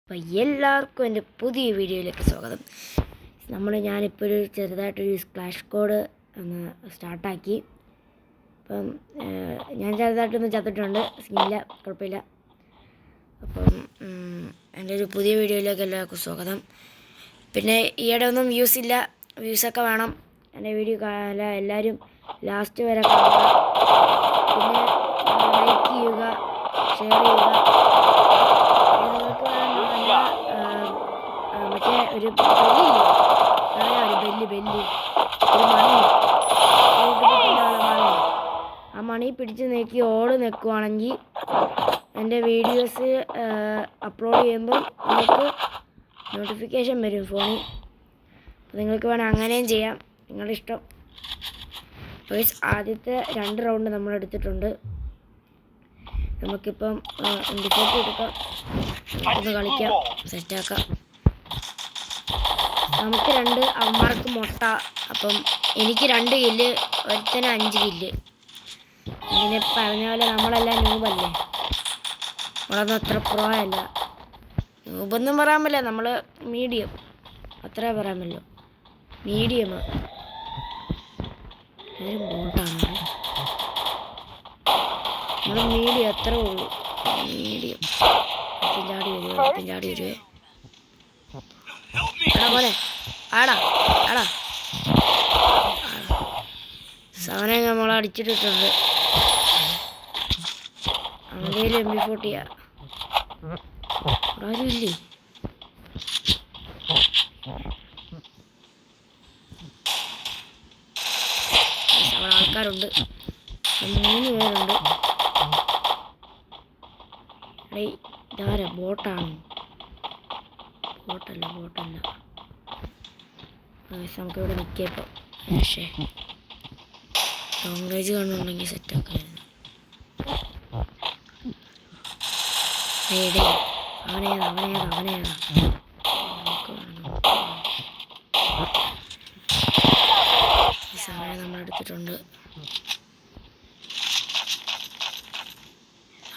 അപ്പോൾ എല്ലാവർക്കും എൻ്റെ പുതിയ വീഡിയോയിലേക്ക് സ്വാഗതം. ഞാനിപ്പോൾ ഒരു ചെറുതായിട്ടൊരു സ്പ്ലാഷ് കോഡ് ഒന്ന് സ്റ്റാർട്ടാക്കി. അപ്പം ഞാൻ ചെറുതായിട്ടൊന്ന് ചത്തിട്ടുണ്ട്, സീനില്ല, കുഴപ്പമില്ല. അപ്പം എൻ്റെ ഒരു പുതിയ വീഡിയോയിലേക്ക് എല്ലാവർക്കും സ്വാഗതം. പിന്നെ ഈയിടെ ഒന്നും വ്യൂസൊക്കെ വേണം എൻ്റെ വീഡിയോ എല്ലാവരും ലാസ്റ്റ് വരെ കാണുക. പിന്നെ ലൈക്ക് ചെയ്യുക, ഷെയർ ചെയ്യുക. മറ്റേ ഒരു ബെല്ല് ഒരു മണി ആ മണി പിടിച്ച് നീക്കി ഓട് നിൽക്കുവാണെങ്കിൽ എൻ്റെ വീഡിയോസ് അപ്ലോഡ് ചെയ്യുമ്പോൾ നിങ്ങൾക്ക് നോട്ടിഫിക്കേഷൻ വരും ഫോണിൽ. അപ്പോൾ നിങ്ങൾക്ക് വേണം അങ്ങനെയും ചെയ്യാം, നിങ്ങളുടെ ഇഷ്ടം. ആദ്യത്തെ 2 റൗണ്ട് നമ്മൾ എടുത്തിട്ടുണ്ട്. നമുക്കിപ്പം ഡിഫോൾട്ട് എടുക്കാം, ഒന്ന് കളിക്കാം, സെറ്റാക്കാം. നമുക്ക് 2, അവന്മാർക്ക് മുട്ട. അപ്പം എനിക്ക് 2 കില്ല്, ഒരുത്തന് 5 കില്ല്. ഇങ്ങനെ പറഞ്ഞ പോലെ നമ്മളെല്ലാം ന്യൂബല്ലേ, നമ്മളൊന്നും അത്ര പ്രോ അല്ല. ന്യൂബൊന്നും പറയാൻ പറ്റില്ല, നമ്മൾ മീഡിയം, അത്രേ പറയാൻ പറ്റുള്ളൂ. മീഡിയമാണ്, ബോട്ടാണ് നമ്മൾ മീഡിയം, അത്രേ ഉള്ളൂ. മീഡിയം ചാടി വരുവേ. പോലെ ആടാ സാധനം നമ്മൾ അടിച്ചിട്ടിട്ടുണ്ട്. അവൻ്റെ MP40 ആരുമില്ലേ? അവിടെ ആൾക്കാരുണ്ട്, 3 പേരുണ്ട്. ഇതാരാ? ബോട്ടാണ്? ബോട്ടല്ല. നമുക്കിവിടെ നിൽക്കാം ഇപ്പം. പക്ഷേ ലോംഗേജ് കാണുന്നുണ്ടെങ്കിൽ സെറ്റാക്കായിരുന്നു. അവനേതാ ഈ സമയം നമ്മൾ എടുത്തിട്ടുണ്ട്.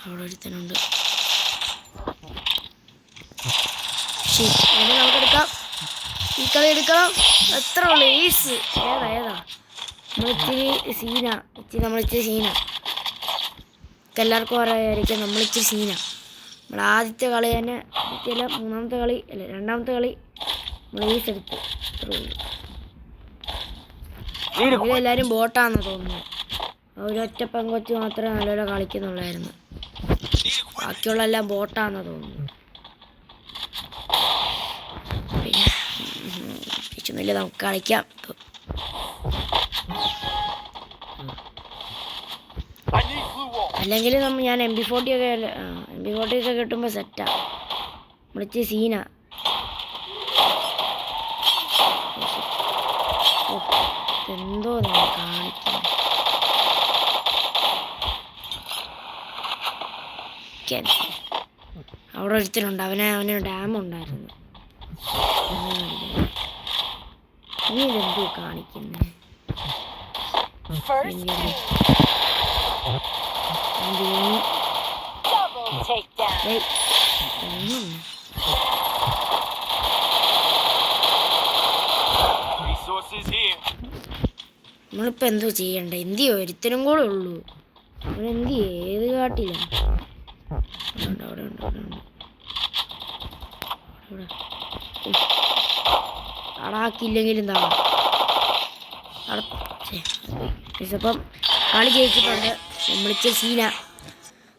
അവിടെ ഒരുത്തനുണ്ട്. നമുക്കെടുക്കാം, ഈ കളി എടുക്കണം. എത്ര ഉള്ളു? ഈസ് ഏതാ നമ്മളിച്ചിരി സീന. എല്ലാവർക്കും അറിയാമായിരിക്കും നമ്മളിച്ചിരി സീന. നമ്മൾ ആദ്യത്തെ കളി തന്നെ, മൂന്നാമത്തെ കളി അല്ല, 2ാമത്തെ കളി നമ്മൾ ഈസ് എടുത്ത്. ഇതെല്ലാവരും ബോട്ടാണെന്ന് തോന്നുന്നു. ഒരൊറ്റ പെങ്കൊച്ച് മാത്രമേ നല്ലപോലെ കളിക്കുന്നുള്ളായിരുന്നു, ബാക്കിയുള്ള എല്ലാം ബോട്ടാണെന്ന് തോന്നുന്നു. പിന്നെ നമുക്ക് കളിക്കാം. അല്ലെങ്കിൽ ഞാൻ MP40 ഒക്കെ കിട്ടുമ്പോൾ സെറ്റാ. വിളിച്ച് സീന. എന്തോ കാണിക്കുന്നു. അവിടെ ഒരുത്തനുണ്ട്, അവന് ഡാം ഉണ്ടായിരുന്നു. നീ ഇതെന്തോ കാണിക്കുന്നേ? നമ്മളിപ്പോ എന്തോ ചെയ്യണ്ട? എന്തിയോ ഒരുത്തനും കൂടെ ഉള്ളൂ. അവനെന്തി ഏത് കാട്ടില്ല? അവിടെ അടാക്കില്ലെങ്കിലും എന്താ. അപ്പം കളി ജയിച്ചിട്ടുണ്ട്, വിളിച്ച സീന.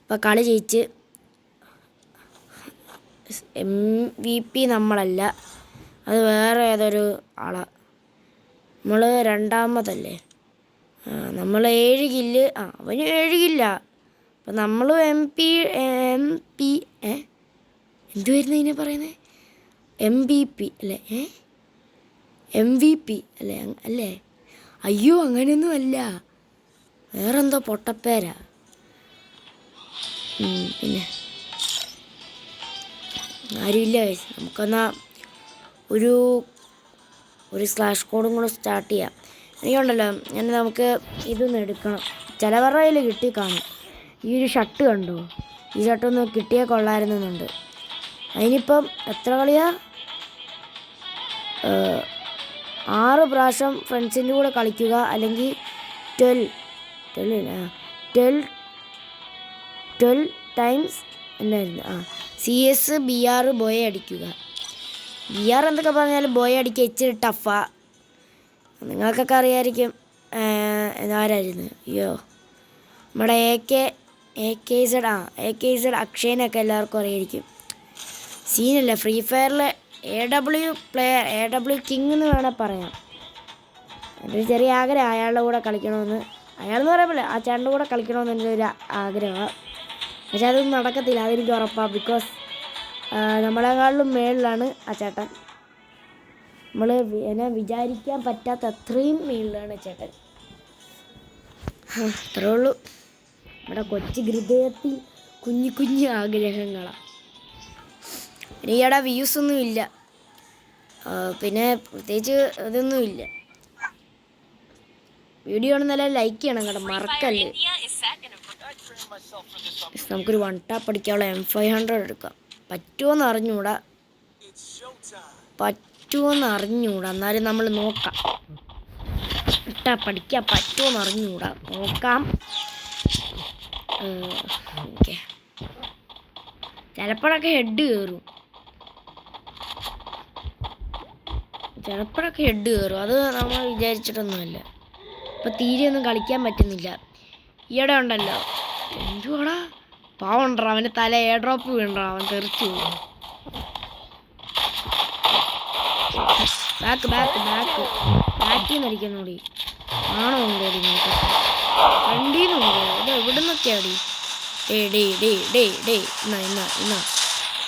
അപ്പം കളി ജയിച്ച്. MVP നമ്മളല്ല, അത് വേറെ ഏതൊരു ആളാണ്. നമ്മൾ 2ാമതല്ലേ. നമ്മൾ 7 കില്ല്, അവന് 7 കില്ല. അപ്പം നമ്മൾ MP എന്തുവായിരുന്നു ഇതിനെ പറയുന്നത്? MVP അല്ലേ? MVP അല്ലേ? അയ്യോ, അങ്ങനെയൊന്നും അല്ല, വേറെന്തോ പൊട്ടപ്പേരാ. പിന്നെ ആരുമില്ല. നമുക്കെന്നാ ഒരു സ്ലാഷ് കോഡും കൂടെ സ്റ്റാർട്ട് ചെയ്യാം. എനിക്കുണ്ടല്ലോ, നമുക്ക് ഇതൊന്ന് എടുക്കണം. ചിലവരുടെ കയ്യിൽ കിട്ടി കാണും. ഈ ഒരു ഷർട്ട് കണ്ടോ? ഈ ഷർട്ടൊന്ന് കിട്ടിയാൽ കൊള്ളായിരുന്നുണ്ട്. അതിനിപ്പം എത്ര കളിയാ 6 പ്രാവശ്യം ഫ്രണ്ട്സിൻ്റെ കൂടെ കളിക്കുക, അല്ലെങ്കിൽ 12 ടൈംസ് എന്നായിരുന്നു CS BR ബോയെ അടിക്കുക. BR എന്തൊക്കെ പറഞ്ഞാലും ബോയെ അടിക്കുക ഇച്ചിരി ടഫാ. നിങ്ങൾക്കൊക്കെ അറിയാമായിരിക്കും. ആരായിരുന്നു? അയ്യോ, നമ്മുടെ AKZ അക്ഷയനൊക്കെ എല്ലാവർക്കും അറിയായിരിക്കും. സീനല്ല. ഫ്രീ ഫയറിൽ AW പ്ലെയർ, AW കിങ് എന്ന് വേണേൽ പറയാം. എൻ്റെ ഒരു ചെറിയ ആഗ്രഹം അയാളുടെ കൂടെ കളിക്കണമെന്ന്. അയാളെന്ന് പറയുമ്പോൾ ആ ചേട്ടൻ്റെ കൂടെ കളിക്കണമെന്ന് എൻ്റെ ഒരു ആഗ്രഹമാണ്. പക്ഷെ അതൊന്നും നടക്കത്തില്ല, അതെനിക്ക് ഉറപ്പാണ്. ബിക്കോസ് നമ്മളെക്കാളിലും മേളിലാണ് ആ ചേട്ടൻ. എന്നെ വിചാരിക്കാൻ പറ്റാത്ത അത്രയും മേളിലാണ് ചേട്ടൻ. അത്രേ ഉള്ളൂ. നമ്മുടെ കൊച്ചു ഹൃദയത്തിൽ കുഞ്ഞു കുഞ്ഞു ആഗ്രഹങ്ങളാണ്. ഈയിടെ വ്യൂസൊന്നും ഇല്ല, പിന്നെ പ്രത്യേകിച്ച് ഇതൊന്നുമില്ല. വീഡിയോ ആണെന്നല്ല ലൈക്ക് ചെയ്യണം കേട്ടോ, മറക്കല്ലേ. നമുക്കൊരു 1 ടാപ്പ് അടിക്കാനുള്ള M500 എടുക്കാം. പറ്റുമോയെന്ന് അറിഞ്ഞൂടാ, എന്നാലും നമ്മൾ നോക്കാം. പഠിക്കാൻ പറ്റുമോയെന്ന് അറിഞ്ഞൂടാ, നോക്കാം. ഓക്കെ, ചിലപ്പോഴൊക്കെ ഹെഡ് കയറും, അത് നമ്മൾ വിചാരിച്ചിട്ടൊന്നുമല്ല. ഇപ്പം തീരെയൊന്നും കളിക്കാൻ പറ്റുന്നില്ല. ഈയിടെ ഉണ്ടല്ലോ, എന്തുവാടാ പാവണ്ടാ, അവൻ്റെ തല എയർ ഡ്രോപ്പ് വീണ്ടാ, അവൻ തെറിച്ചു പോകും. ബാക്കിൽ നിന്ന് അടിക്കുന്നോടി, ആണോ ഉണ്ടോടി നിങ്ങൾക്ക്? വണ്ടിന്നുണ്ടോ? ഇത് എവിടെ നിന്നൊക്കെയാടി? ഇന്നാ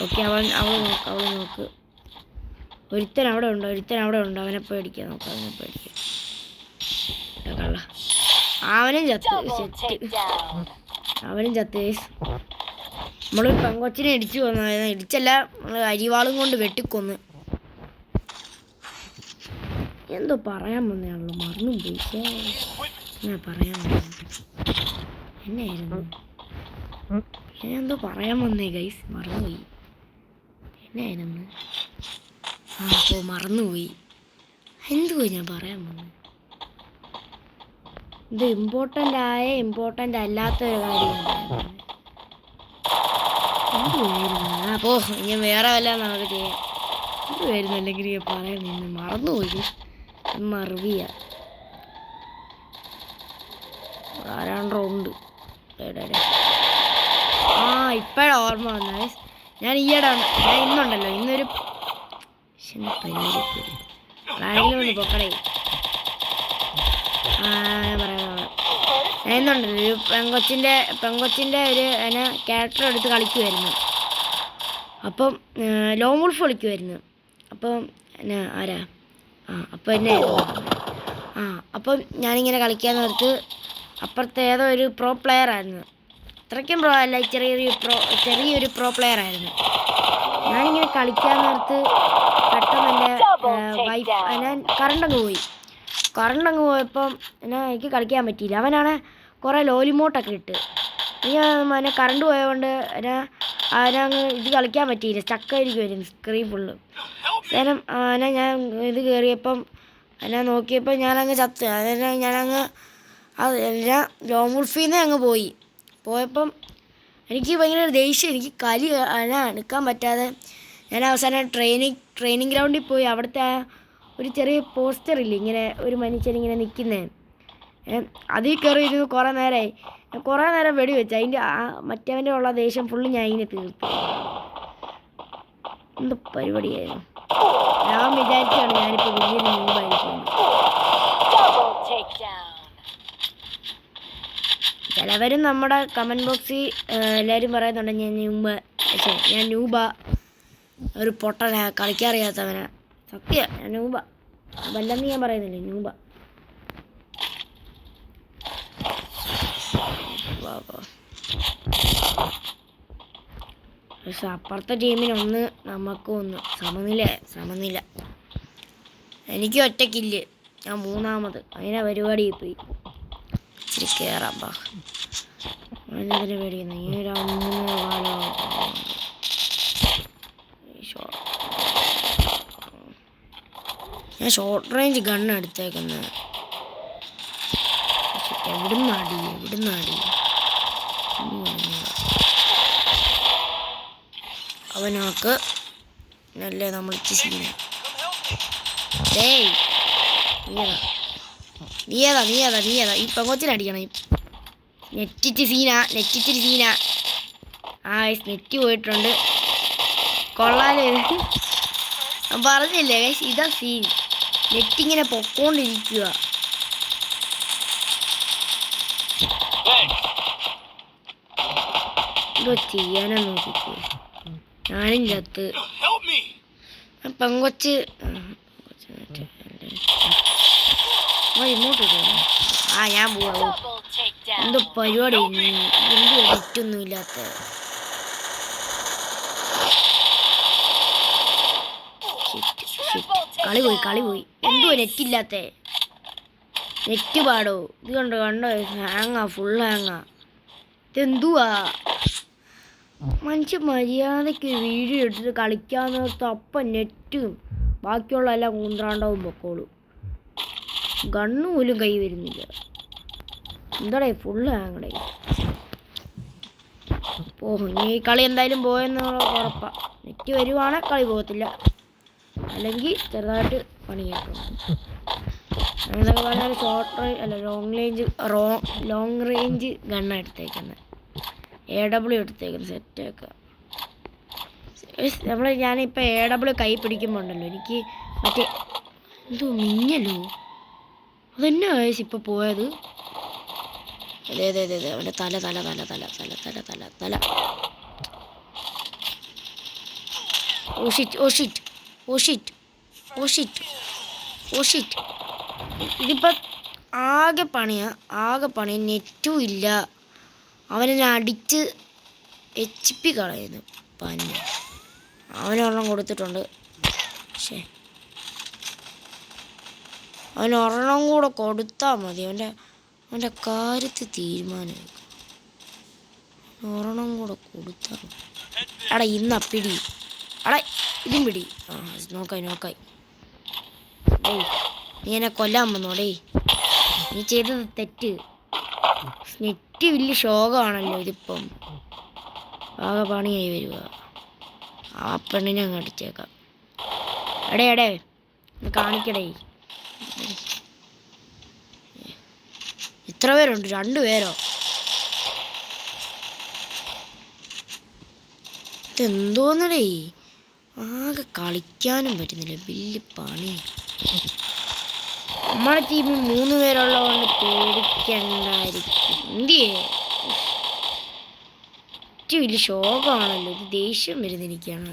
ഓക്കെ, അവൾ നോക്ക്. ഒരുത്തൻ അവിടെ ഉണ്ട്, അവനെ പോയി അടിക്കാം. കള്ള അവനും ചത്ത്. നമ്മളൊരു പെങ്കൊച്ചിനെ ഇടിച്ചു കൊന്നു. ഇടിച്ചല്ല, നമ്മൾ അരിവാളും കൊണ്ട് വെട്ടിക്കൊന്ന്. എന്തോ പറയാൻ വന്നയാണല്ലോ, മറന്നു പോയി. എന്നായിരുന്നു എന്തോ പറയാൻ വന്നേ ഗൈസ്, മറന്നുപോയി. എന്നായിരുന്നു? മറന്നുപോയി. എന്തുപോയി ഞാൻ പറയാൻ വന്നത്? ഇത് ഇമ്പോർട്ടൻ്റ് അല്ലാത്തൊരു കാര്യമാണ്. എന്തുവായിരുന്നു? പോ, ഇനി വേറെ വല്ല നമുക്ക് ചെയ്യാം. എന്തുവായിരുന്നു? അല്ലെങ്കിൽ പറയാൻ നിന്ന് മറന്നുപോയി. മറവിയ ആരാണ്ടോ ഉണ്ട്. ഇപ്പോഴാണ് ഓർമ്മ വന്നത്. ഞാൻ ഇന്നുണ്ടല്ലോ, ഇന്നൊരു പരിപാടി പൊക്കടേ. ഞാൻ ഇന്നുണ്ടല്ലോ ഒരു പെങ്കൊച്ചിൻ്റെ ഒരു ക്യാരക്ടർ എടുത്ത് കളിക്കുമായിരുന്നു. അപ്പം ലോങ് വുൾഫ് കളിക്കുമായിരുന്നു. അപ്പം ആരാ അപ്പം അപ്പം ഞാനിങ്ങനെ കളിക്കാൻ നേരത്ത് അപ്പുറത്തെ ഏതോ ഒരു പ്രോ പ്ലെയർ ആയിരുന്നു. അത്രയ്ക്കും പ്രോ അല്ല, ചെറിയൊരു പ്രോ പ്ലെയർ ആയിരുന്നു. ഞാനിങ്ങനെ കളിക്കാൻ നേരത്ത് പെട്ടെന്ന് എൻ്റെ കറണ്ടങ്ങ് പോയപ്പം എനിക്ക് കളിക്കാൻ പറ്റിയില്ല. അവനാണ് കുറേ ലോലിമോട്ടൊക്കെ ഇട്ട്. എനിക്ക് കറണ്ട് പോയതുകൊണ്ട് അവനങ്ങ് ഇത് കളിക്കാൻ പറ്റിയില്ല, സ്റ്റക്കായിരിക്കുമായിരുന്നു സ്ക്രീൻ ഫുള്ള്. നേരം ഞാൻ ഇത് കയറിയപ്പം നോക്കിയപ്പോൾ ഞാനങ്ങ് ചത്ത്. ഞാനങ്ങ് ലോങ് വുൾഫിൽ നിന്ന് പോയപ്പം എനിക്ക് ഭയങ്കര ദേഷ്യം. എനിക്ക് കലി എടുക്കാൻ പറ്റാതെ ഞാൻ അവസാനം ട്രെയിനിങ് ഗ്രൗണ്ടിൽ പോയി. അവിടുത്തെ ഒരു ചെറിയ പോസ്റ്ററില്ലേ, ഇങ്ങനെ ഒരു മനുഷ്യനിങ്ങനെ നിൽക്കുന്നേ, അതിൽ കയറി ഇരുന്ന് കുറേ നേരം വെടി വെച്ച്. അതിൻ്റെ മറ്റവൻ്റെ ഉള്ള ദേഷ്യം ഫുള്ള് ഞാൻ ഇങ്ങനെ തീർത്തു. എന്ത് പരിപാടിയായിരുന്നു. ഞാൻ വിചാരിച്ചാണ് ഞാനിപ്പോൾ വലിയൊരു ന്യൂബായിരിക്കും. ചിലവരും നമ്മുടെ കമൻറ്റ് ബോക്സിൽ എല്ലാവരും പറയുന്നുണ്ട് ഞാൻ ന്യൂബ, ഒരു പൊട്ടനാ, കളിക്കാറിയാത്തവനാ. സത്യം, ഞാൻ ന്യൂബ, വല്ലെന്ന് ഞാൻ പറയുന്നില്ലേ, ന്യൂബ. പക്ഷെ അപ്പുറത്തെ ടീമിന് നമുക്ക് സമനില. എനിക്ക് ഒറ്റക്കില്ല, ഞാൻ 3ാമത്. അതിനെ പരിപാടി പോയി ഇച്ചിരി കയറാം. അതിനെ പരിപാടിയാണ് ഈ 3 കാലം. ഞാൻ ഷോർട്ട് റേഞ്ച് ഗണ്ണ് എടുത്തേക്കുന്നത്. എവിടുന്നാടി അവനൊക്കെ നല്ല നമ്മൾ സീന. നീയതാ ഈ പെങ്കൊച്ചിനടിക്കണം. നെറ്റിച്ച് സീന. നെറ്റ് പോയിട്ടുണ്ട്. കൊള്ളാലേ, പറഞ്ഞില്ലേ ഇതാ സീൻ. നെറ്റിങ്ങനെ പൊക്കോണ്ടിരിക്കുക. എന്തോ ചെയ്യാനാ നോക്കിക്കോ. ഞാനും ചത്ത്. പെങ്കൊച്ച് ഇങ്ങോട്ട് ഞാൻ പോവാ. എന്തോ പരിപാടി, എന്തോ നെറ്റൊന്നും ഇല്ലാത്ത. കളി പോയി. എന്തുവാ നെറ്റില്ലാത്ത? നെറ്റ് പാടോ? ഇത് കണ്ടോ ഹാങ്ങാ, ഫുൾ ഹാങ്ങാ. ഇതെന്തുവാ? മനുഷ്യ മര്യാദയ്ക്ക് വീഡിയോ എടുത്തിട്ട് കളിക്കാന്നോർത്ത് അപ്പം നെറ്റും ബാക്കിയുള്ള എല്ലാം കുന്ത്രാണ്ടവും പൊക്കോളൂ. ഗണ്ണ് പോലും കൈ വരുന്നില്ല. എന്താടേ ഫുൾ ഹാങ്ങടേ. ഇനി ഈ കളി എന്തായാലും പോയെന്നുള്ള ഉറപ്പാ. നെറ്റ് വരുവാണെങ്കിൽ കളി പോകത്തില്ല, അല്ലെങ്കിൽ ചെറുതായിട്ട് പണി കേട്ടോ. അങ്ങനെയൊക്കെ പറഞ്ഞാൽ ഷോർട്ട് റേഞ്ച് അല്ല ലോങ് റേഞ്ച് ഗണ്ണാണ് എടുത്തേക്കുന്നത്. AW എടുത്തേക്കുന്നത് സെറ്റൊക്കെ. ഞാനിപ്പോൾ AW കൈ പിടിക്കുമ്പോൾ ഉണ്ടല്ലോ, എനിക്ക് മറ്റേ എന്തോ മിന്നലോ അതെന്നാ വയസ്സ് ഇപ്പോൾ പോയത്. അതെ അവൻ്റെ തല. Oh shit. ഇതിപ്പോൾ ആകെ പണിയാ. നെറ്റും ഇല്ല. അവനെന്നെ അടിച്ച് HP കളയുന്നു പഞ്ഞ. അവനൊരെണ്ണം കൊടുത്തിട്ടുണ്ട്. പക്ഷേ അവനൊരെണ്ണം കൂടെ കൊടുത്താൽ മതി. അവൻ്റെ കാര്യത്തിൽ തീരുമാനമായിരിക്കും. ഒരെണ്ണം കൂടെ കൊടുത്താൽ മതി. എടാ പിടി. ഇതും പിടി. നോക്കായി. നീ എന്നെ കൊല്ലാൻ വന്നോടേ. നീ ചെയ്തത് തെറ്റ്. നെറ്റ് വലിയ ശോകമാണല്ലോ ഇതിപ്പം. ആകെ പണിയായി വരിക. ആ പെണ്ണിനെ അങ്ങ് അടിച്ചേക്കാം. എടേ കാണിക്കടേ. എത്ര പേരുണ്ട്? 2 പേരോ? ഇതെന്തോന്നടേ, ആകെ കളിക്കാനും പറ്റുന്നില്ല. വലിയ പണി. നമ്മളെ ടീമിൽ 3 പേരുള്ളതുകൊണ്ട് പേടിക്കണ്ടായിരിക്കും. എന്തിയേ വലിയ ശോകമാണല്ലോ ഇത്. ദേഷ്യം വരുന്നിരിക്കുകയാണ്.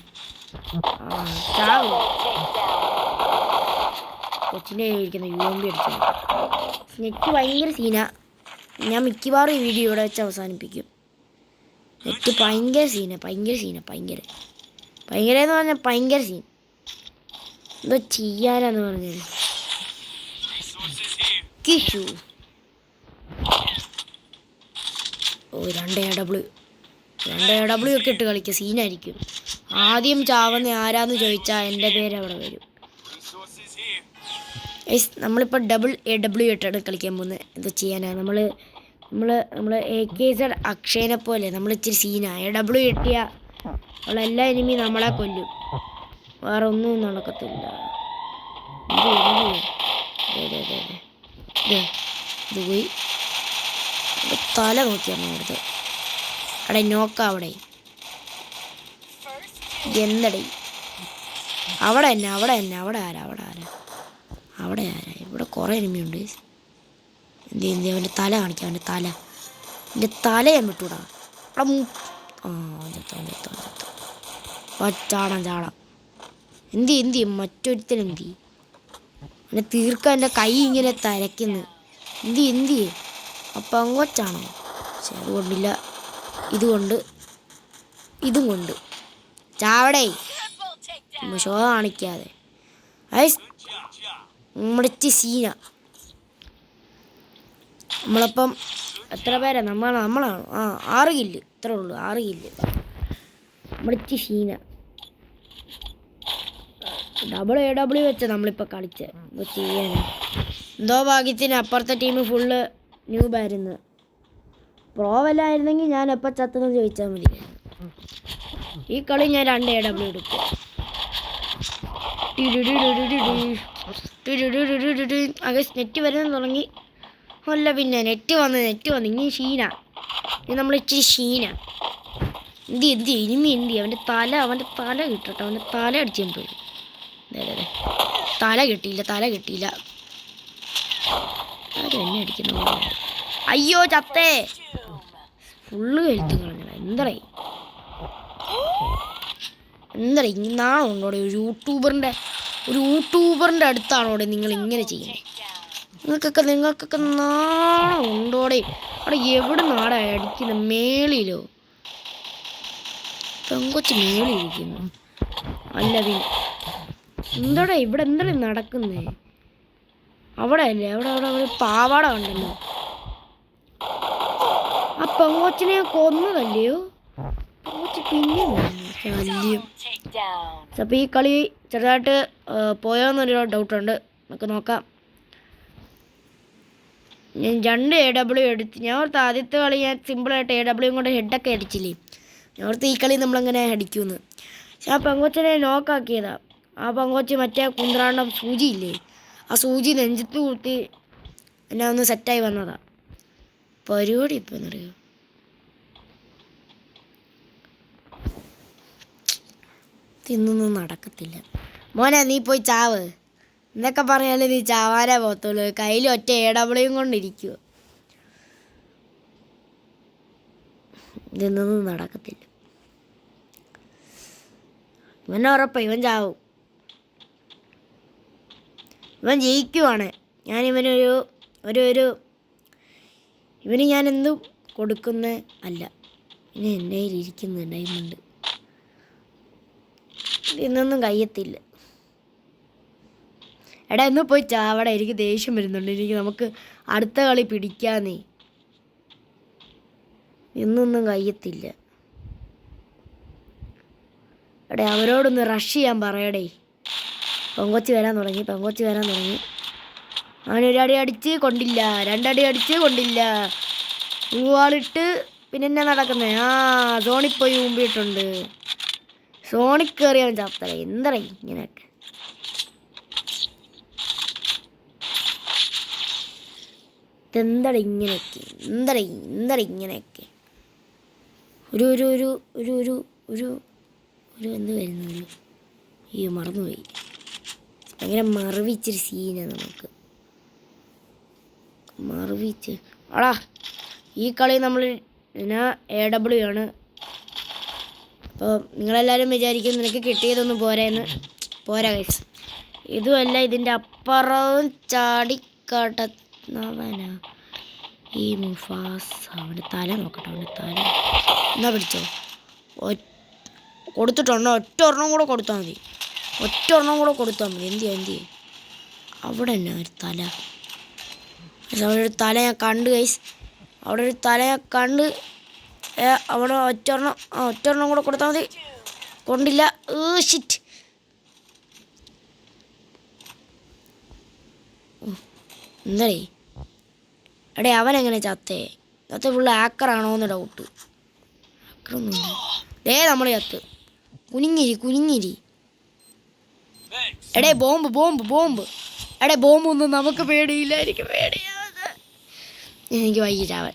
കൊച്ചിൻ്റെ ഇരിക്കുന്ന UMP അടിച്ചു. നെറ്റ് ഭയങ്കര സീന. ഞാൻ മിക്കവാറും ഈ വീഡിയോ ഇവിടെ വെച്ച് അവസാനിപ്പിക്കും. നെറ്റ് ഭയങ്കര സീന എന്ന് പറഞ്ഞാൽ ഭയങ്കര സീൻ. എന്തോ ചെയ്യാനാന്ന് പറഞ്ഞത്. കിഷു 2 AW ഒക്കെ ഇട്ട് കളിക്കുക. സീനായിരിക്കും. ആദ്യം ചാവുന്ന ആരാന്ന് ചോദിച്ചാൽ എൻ്റെ പേര് അവിടെ വരും. നമ്മളിപ്പോൾ ഡബിൾ AW ഇട്ടാണ് കളിക്കാൻ പോകുന്നത്. എന്താ ചെയ്യാനാണ് നമ്മൾ AKZ അക്ഷയനെ പോലെ നമ്മൾ ഇച്ചിരി സീനാണ്. AW കിട്ടിയ ഉള്ള എല്ലാ എനിമി നമ്മളെ കൊല്ലും. വേറെ ഒന്നും നടക്കത്തില്ല. ഇത് പോയി തല നോക്കിയാണ് അവിടുത്തെ. നോക്ക അവിടെ എന്തടേ? അവിടെ ആരാ? ഇവിടെ കുറേ എനിമിയുണ്ട്. എന്ത് അവൻ്റെ തല കാണിക്കാം. എൻ്റെ തല ഞാൻ വിട്ടൂടാ. ചാടാം. എന്തി മറ്റൊരുത്തനെന്തി എന്നെ തീർക്കാൻ. എൻ്റെ കൈ ഇങ്ങനെ തരയ്ക്കുന്നു. എന്തി അപ്പം അങ്ങോട്ടാണോ? പക്ഷെ അതുകൊണ്ടില്ല, ഇതും കൊണ്ട് ചാവടേ. ഷോ കാണിക്കാതെ. നമ്മളിച്ച് സീന. നമ്മളപ്പം എത്ര പേരാ? നമ്മളാണോ? 6 കില്ല്. ഇത്രേ ഉള്ളൂ, 6 കില്ല്. നമ്മളിച്ച് സീന. ഡബിൾ AW വെച്ച നമ്മളിപ്പോൾ കളിച്ചത്. ഇപ്പോൾ ചെയ്യാനാ എന്തോ ഭാഗ്യത്തിന് അപ്പുറത്തെ ടീം ഫുള്ള് ന്യൂബായിരുന്നു. പ്രോവല്ലായിരുന്നെങ്കിൽ ഞാൻ എപ്പോൾ ചത്തെന്ന് ചോദിച്ചാൽ മതി. ഈ കളി ഞാൻ 2 AW എടുക്കും. നെറ്റ് വരാൻ തുടങ്ങി. അല്ല പിന്നെ നെറ്റ് വന്ന് ഇനി ഷീന. ഇത് നമ്മൾ ഇച്ചിരി ഷീന. ഇനിമി അവൻ്റെ തല കിട്ടട്ടെ. അവൻ്റെ തല അടിച്ചു പോയി. അതെ തല കിട്ടിയില്ല. ആരും എന്നെ അടിക്കുന്ന അയ്യോ ചത്തേ. ഫുള്ള് കഴുത്ത് കളഞ്ഞ എന്താ ഇന്നാണോടെ ഒരു യൂട്യൂബറിൻ്റെ അടുത്താണോടെ നിങ്ങൾ ഇങ്ങനെ ചെയ്യുന്നത്? നിങ്ങൾക്കൊക്കെ നാണോടെ. അവിടെ എവിടെ നാടാ അടിക്കുന്നത്? മേളിലോ? പെങ്കൊച്ച് മേളിയിരിക്കുന്നു. അല്ല എന്താടാ ഇവിടെ നടക്കുന്നേ? അവിടെ അല്ലേ അവിടെ ഒരു പാവാട കണ്ടല്ലോ. ആ പെങ്കൊച്ചിനെ കൊന്നതല്ലയോ? പെങ്കൊച്ച് പിന്നെ ശല്യം. അപ്പോൾ ഈ കളി ചെറുതായിട്ട് പോയോന്നൊരു ഡൗട്ടുണ്ട്. നമുക്ക് നോക്കാം. ഞാൻ 2 AW എടുത്ത്. ഞാൻ ഓർത്ത് ആദ്യത്തെ കളി ഞാൻ സിമ്പിളായിട്ട് AW കൊണ്ട് ഹെഡൊക്കെ അടിച്ചില്ലേ. ഞാൻ ഓർത്ത് ഈ കളി നമ്മളങ്ങനെ അടിക്കുമെന്ന്. പക്ഷെ ആ പെങ്കൊച്ചിനെ നോക്കാക്കിയതാ. ആ പെങ്കൊച്ച് മറ്റേ കുന്ത്രാണ്ടം സൂചിയില്ലേ, ആ സൂചി നെഞ്ചത്ത് കൂട്ടി എന്നെ ഒന്ന് സെറ്റായി വന്നതാ. പരിപാടി ഇപ്പം എന്നറിയോ? തിന്നൊന്നും നടക്കത്തില്ല മോനെ. നീ പോയി ചാവ്. എന്തൊക്കെ പറഞ്ഞാലും നീ ചാവാനേ പോകത്തുള്ളൂ. കയ്യിൽ ഒറ്റ AW കൊണ്ടിരിക്കുവോ? ഇതൊന്നും നടക്കത്തില്ല. ഇവനെ ഉറപ്പാ ഇവൻ ചാവും. ഇവൻ ജയിക്കുവാണ്. ഞാൻ ഇവന് ഞാൻ എന്തും കൊടുക്കുന്ന അല്ല. ഇനി എൻ്റെ കയ്യിലിരിക്കുന്ന ഡയമണ്ട് ഇന്നൊന്നും കഴിയത്തില്ല. എടാ എന്ന് പോയി ചാവട. എനിക്ക് ദേഷ്യം വരുന്നുണ്ട്. നമുക്ക് അടുത്ത കളി പിടിക്കാന്നേ. ഇന്നൊന്നും കഴിയത്തില്ല. എടേ അവരോടൊന്ന് റഷ് ചെയ്യാൻ പറയടേ. പെങ്കൊച്ച് വരാൻ തുടങ്ങി. അവനൊരടി അടിച്ച് കൊണ്ടില്ല, 2 അടി അടിച്ച് കൊണ്ടില്ല. ൂവാളിട്ട് പിന്നെ എന്നാ നടക്കുന്നേ? സോണിൽ പോയി മുമ്പിട്ടുണ്ട്. സോണിൽ കയറി അവൻ ചാത്തറ. എന്താ ഇങ്ങനെയൊക്കെ? ഇങ്ങനെയൊക്കെ ഒരു എന്ത് വരുന്നു? ഈ മറന്നുപോയി. ഭയങ്കര മറവിച്ചൊരു സീനാണ് നമുക്ക്. ആടാ ഈ കളി നമ്മൾ AW ആണ്. അപ്പോൾ നിങ്ങളെല്ലാവരും വിചാരിക്കും നിനക്ക് കിട്ടിയതൊന്നും പോരാ ഗൈസ്. ഇതുമല്ല, ഇതിൻ്റെ അപ്പുറവും ചാടിക്കടന്നവനാ ഈ മുഫാസ്. അവൻ്റെ തല നോക്കട്ടെ. എന്നാ പിടിച്ചോ. കൊടുത്തിട്ടുണ്ടോ? ഒറ്റ ഒരെണ്ണം കൂടെ കൊടുത്താൽ മതി. എന്തി അവിടെ തന്നെ ഒരു തല. അവിടെ ഒരു തല ഞാൻ കണ്ട് ഗൈസ്. അവിടെ ഒറ്റൊരെണ്ണം കൂടെ കൊടുത്താൽ മതി. കൊണ്ടില്ല. ഷിറ്റ്. എന്താടേ എടേ അവനെങ്ങനെ ചത്തേ? ഫുള്ള് ആക്കറാണോ എന്ന് ഡൗട്ട്. ആക്കറൊന്നുമില്ല. നമ്മൾ ചത്ത്. കുനിങ്ങിരി. എടേ ബോംബ്. എടേ ബോംബൊന്നും നമുക്ക് പേടിയില്ല. എനിക്ക് പേടിയാവുന്നത്. എനിക്ക് വയ്യ ചാവൻ.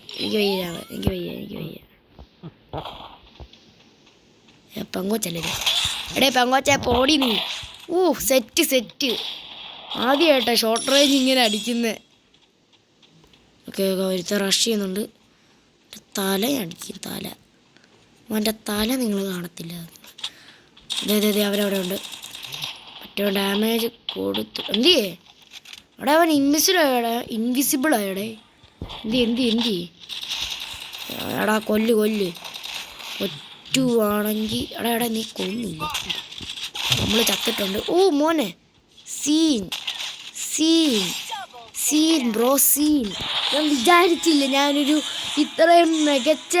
പെങ്കൊച്ചല്ലേ? എടേ പെങ്കൊച്ച പോടി നീ. സെറ്റ് ആദ്യമായിട്ടാ ഷോർട്ട് റേഞ്ച് ഇങ്ങനെ അടിക്കുന്നത്. ഓക്കെ ഒരുത്ത റഷ് ചെയ്യുന്നുണ്ട്. തല അവൻ്റെ തല നിങ്ങൾ കാണത്തില്ല. അതെ അവരവിടെ ഉണ്ട്. മറ്റോ ഡാമേജ് കൊടുത്തു. എന്തിയേ അവിടെ അവൻ ഇൻവിസിബിൾ ആയടേ. എന്തി എടാ കൊല്ല് ഒറ്റുവാണെങ്കിൽ എടാ നീ കൊന്നില്ല. നമ്മൾ ചത്തിട്ടുണ്ട്. മോനെ സീൻ ബ്രോ. ഞാൻ വിചാരിച്ചില്ല ഞാനൊരു ഇത്രയും മികച്ച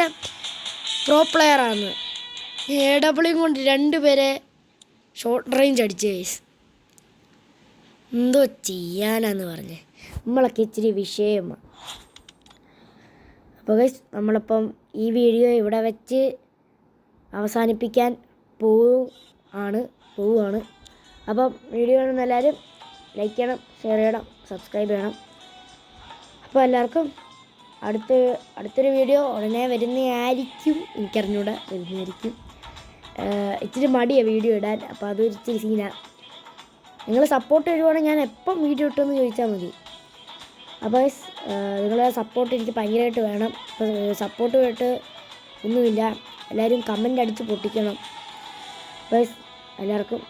പ്രോ പ്ലെയറാണ്. AW കൊണ്ട് 2 പേരെ ഷോർട്ട് റേഞ്ച് അടിച്ചു ഗൈസ്. എന്തോ ചെയ്യാനാന്ന് പറഞ്ഞ് നമ്മളൊക്കെ ഇച്ചിരി വിഷയമാണ്. അപ്പോൾ ഗൈസ് നമ്മളിപ്പം ഈ വീഡിയോ ഇവിടെ വെച്ച് അവസാനിപ്പിക്കാൻ പോവുകയാണ്. അപ്പം വീഡിയോ കാണുന്ന എല്ലാവരും ലൈക്ക് ചെയ്യണം, ഷെയർ ചെയ്യണം, സബ്സ്ക്രൈബ് ചെയ്യണം. അപ്പോൾ എല്ലാവർക്കും അടുത്തൊരു വീഡിയോ ഉടനെ വരുന്നതായിരിക്കും. എനിക്കറിഞ്ഞൂടെ, വരുന്നതായിരിക്കും. ഇച്ചിരി മടിയാണ് വീഡിയോ ഇടാൻ. അപ്പോൾ അതൊരു ഇച്ചിരി സീനാണ്. നിങ്ങൾ സപ്പോർട്ട് തരുവാണെങ്കിൽ ഞാൻ എപ്പം വീഡിയോ ഇട്ടെന്ന് ചോദിച്ചാൽ മതി. അപ്പോൾ നിങ്ങളെ സപ്പോർട്ട് എനിക്ക് ഭയങ്കരമായിട്ട് വേണം. അപ്പോൾ സപ്പോർട്ട് പോയിട്ട് ഒന്നുമില്ല, എല്ലാവരും കമൻ്റ് അടിച്ച് പൊട്ടിക്കണം. അപ്പോൾ എല്ലാവർക്കും